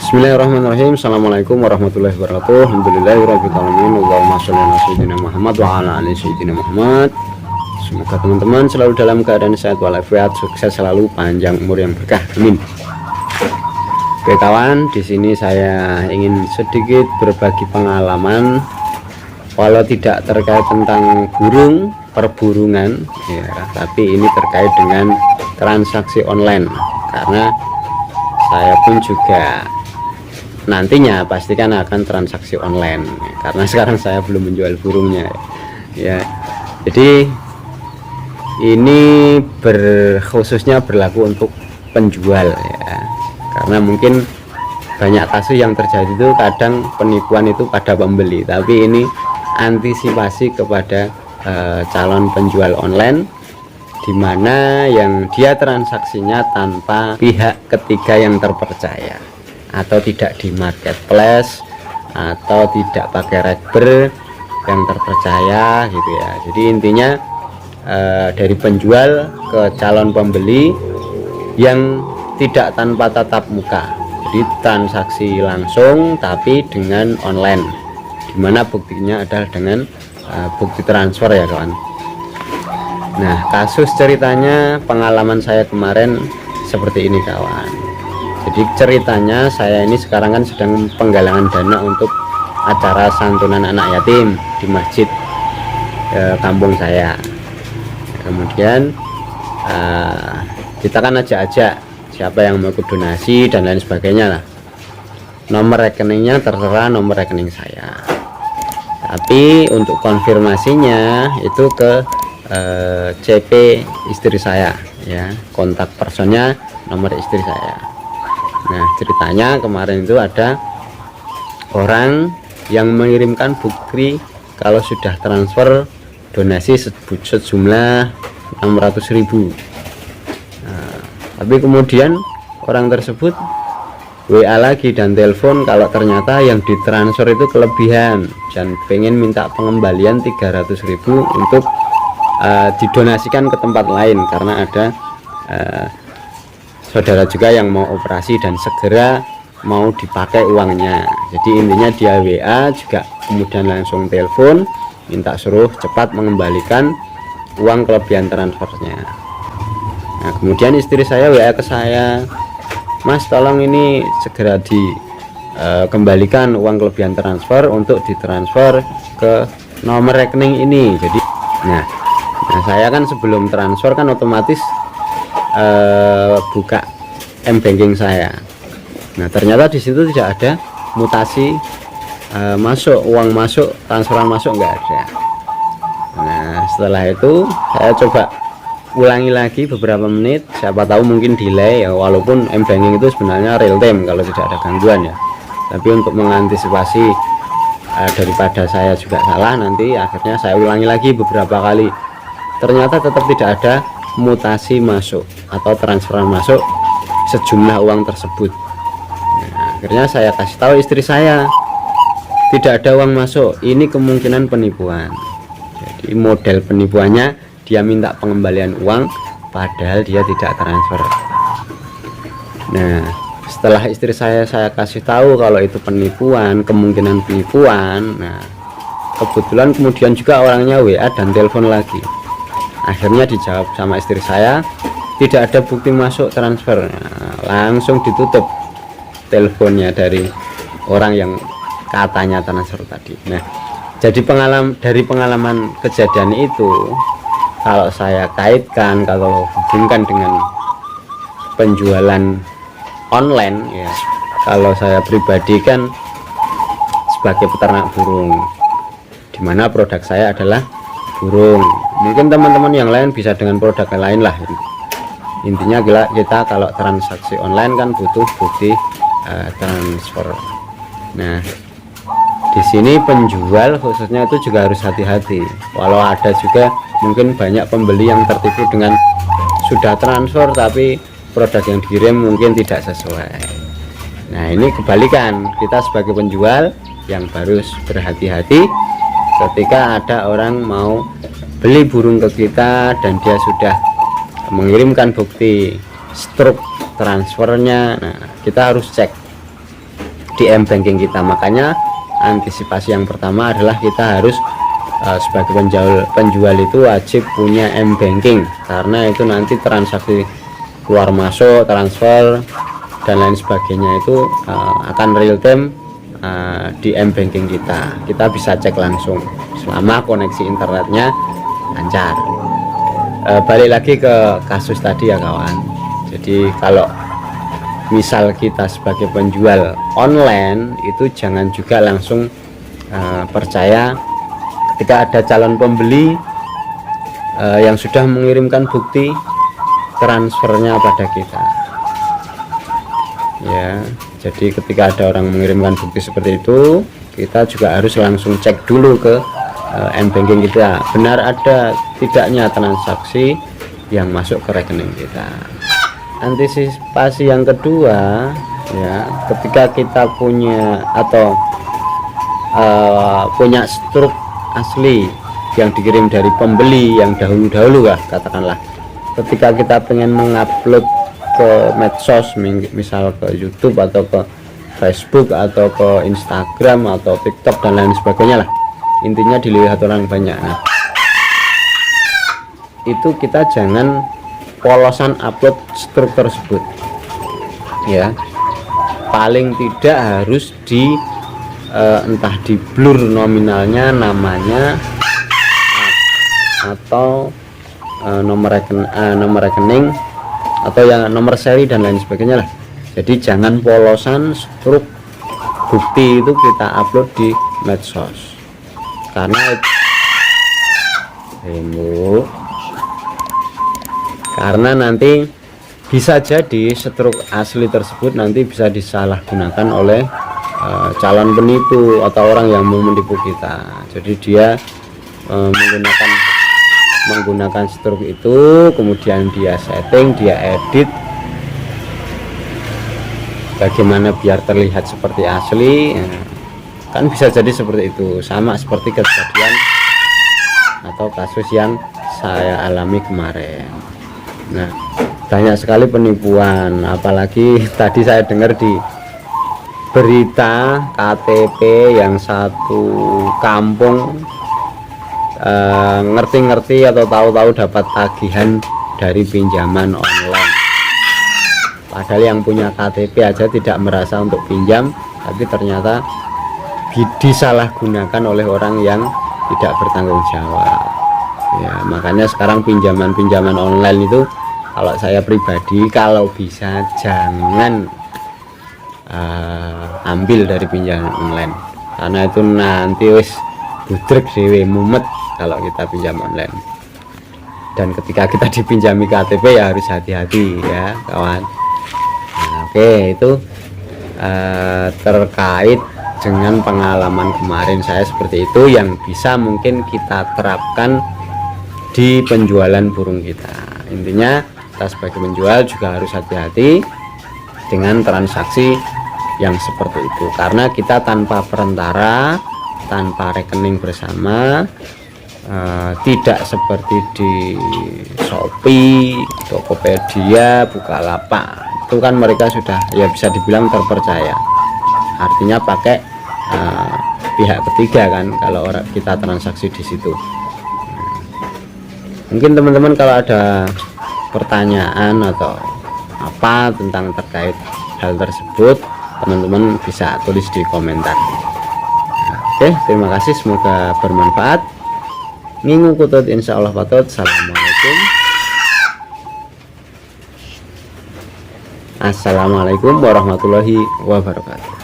Bismillahirrahmanirrahim. Assalamualaikum warahmatullahi wabarakatuh. Alhamdulillahirabbil alamin. Allahumma shalli ala sayyidina Muhammad wa ala ali sayyidina Muhammad. Semoga teman-teman selalu dalam keadaan sehat walafiat, sukses selalu, panjang umur yang berkah. Amin. Oke kawan, di sini saya ingin sedikit berbagi pengalaman, walau tidak terkait tentang burung perburungan ya, tapi ini terkait dengan transaksi online, karena saya pun juga nantinya pastikan akan transaksi online, karena sekarang saya belum menjual burungnya ya. Jadi ini khususnya berlaku untuk penjual ya, karena mungkin banyak kasus yang terjadi itu kadang penipuan itu pada pembeli, tapi ini antisipasi kepada calon penjual online, dimana yang dia transaksinya tanpa pihak ketiga yang terpercaya, atau tidak di marketplace, atau tidak pakai rekber yang terpercaya gitu ya. Jadi intinya dari penjual ke calon pembeli yang tidak tanpa tatap muka, jadi transaksi langsung tapi dengan online, dimana buktinya adalah dengan bukti transfer ya kawan. Nah, kasus ceritanya pengalaman saya kemarin seperti ini kawan. Jadi ceritanya saya ini sekarang kan sedang penggalangan dana untuk acara santunan anak yatim di masjid kampung saya. Kemudian kita kan ajak-ajak siapa yang mau ikut donasi dan lain sebagainya lah. Nomor rekeningnya terserah nomor rekening saya, tapi untuk konfirmasinya itu ke CP istri saya ya, kontak personnya nomor istri saya. Nah ceritanya kemarin itu ada orang yang mengirimkan bukti kalau sudah transfer donasi sejumlah 600.000. Nah, tapi kemudian orang tersebut WA lagi dan telepon kalau ternyata yang ditransfer itu kelebihan dan pengen minta pengembalian 300.000 untuk didonasikan ke tempat lain, karena ada saudara juga yang mau operasi dan segera mau dipakai uangnya. Jadi intinya dia WA juga, kemudian langsung telepon minta suruh cepat mengembalikan uang kelebihan transfernya. Nah kemudian istri saya WA ke saya, Mas tolong ini segera dikembalikan uang kelebihan transfer untuk ditransfer ke nomor rekening ini. Jadi nah saya kan sebelum transfer kan otomatis buka m-banking saya. Nah ternyata di situ tidak ada mutasi masuk, uang masuk, transferan masuk, nggak ada. Nah setelah itu saya coba ulangi lagi beberapa menit, siapa tahu mungkin delay ya, walaupun m-banking itu sebenarnya real time kalau tidak ada gangguan ya, tapi untuk mengantisipasi daripada saya juga salah nanti, akhirnya saya ulangi lagi beberapa kali. Ternyata tetap tidak ada mutasi masuk atau transferan masuk sejumlah uang tersebut. Nah, akhirnya saya kasih tahu istri saya, tidak ada uang masuk, ini kemungkinan penipuan. Jadi model penipuannya dia minta pengembalian uang padahal dia tidak transfer. Nah setelah istri saya kasih tahu kalau itu penipuan, kemungkinan penipuan, nah kebetulan kemudian juga orangnya WA dan telepon lagi. Akhirnya dijawab sama istri saya, tidak ada bukti masuk transfer. Nah, langsung ditutup teleponnya dari orang yang katanya transfer tadi. Nah jadi dari pengalaman kejadian itu, kalau saya kaitkan, kalau hubungkan dengan penjualan online ya, kalau saya pribadi kan sebagai peternak burung, dimana produk saya adalah burung. Mungkin teman-teman yang lain bisa dengan produk lain lah. Intinya kita kalau transaksi online kan butuh bukti transfer. Nah di sini penjual khususnya itu juga harus hati-hati, walau ada juga mungkin banyak pembeli yang tertipu dengan sudah transfer tapi produk yang dikirim mungkin tidak sesuai. Nah ini kebalikan, kita sebagai penjual yang harus berhati-hati ketika ada orang mau beli burung ke kita dan dia sudah mengirimkan bukti struk transfernya. Nah kita harus cek di m-banking kita. Makanya antisipasi yang pertama adalah kita harus sebagai penjual itu wajib punya m-banking, karena itu nanti transaksi keluar masuk, transfer dan lain sebagainya itu akan real time di m-banking kita bisa cek langsung selama koneksi internetnya lancar. Balik lagi ke kasus tadi ya kawan. Jadi kalau misal kita sebagai penjual online itu jangan juga langsung percaya ketika ada calon pembeli yang sudah mengirimkan bukti transfernya pada kita ya. Jadi ketika ada orang mengirimkan bukti seperti itu, kita juga harus langsung cek dulu ke m-banking kita, benar ada tidaknya transaksi yang masuk ke rekening kita. Antisipasi yang kedua ya, ketika kita punya atau punya struk asli yang dikirim dari pembeli yang dahulu lah katakanlah, ketika kita pengen mengupload ke medsos, misal ke YouTube atau ke Facebook atau ke Instagram atau TikTok dan lain sebagainya lah, intinya dilihat orang banyak. Nah, itu kita jangan polosan upload struk tersebut ya, paling tidak harus di entah di blur nominalnya, namanya atau nomor rekening atau yang nomor seri dan lain sebagainya lah. Jadi jangan polosan struk bukti itu kita upload di medsos, karena nanti bisa jadi struk asli tersebut nanti bisa disalahgunakan oleh calon penipu atau orang yang mau menipu kita. Jadi dia menggunakan struk itu, kemudian dia setting, dia edit bagaimana biar terlihat seperti asli. Kan bisa jadi seperti itu, sama seperti kejadian atau kasus yang saya alami kemarin. Nah, banyak sekali penipuan, apalagi tadi saya dengar di berita KTP yang satu kampung ngerti-ngerti atau tahu-tahu dapat tagihan dari pinjaman online, padahal yang punya KTP aja tidak merasa untuk pinjam, tapi ternyata disalahgunakan oleh orang yang tidak bertanggung jawab ya. Makanya sekarang pinjaman online itu, kalau saya pribadi, kalau bisa jangan ambil dari pinjaman online, karena itu nanti wis budrek dewe, mumet kalau kita pinjam online. Dan ketika kita dipinjami KTP ya harus hati-hati ya kawan. Nah, oke, itu terkait dengan pengalaman kemarin saya seperti itu, yang bisa mungkin kita terapkan di penjualan burung kita. Intinya kita sebagai penjual juga harus hati-hati dengan transaksi yang seperti itu, karena kita tanpa perantara, tanpa rekening bersama, tidak seperti di Shopee, Tokopedia, Bukalapak. Itu kan mereka sudah ya bisa dibilang terpercaya, artinya pakai pihak ketiga kan kalau kita transaksi di situ. Mungkin teman-teman kalau ada pertanyaan atau apa tentang terkait hal tersebut, teman-teman bisa tulis di komentar. Oke, terima kasih, semoga bermanfaat. Ngingu kutut insyaallah patut. Assalamualaikum warahmatullahi wabarakatuh.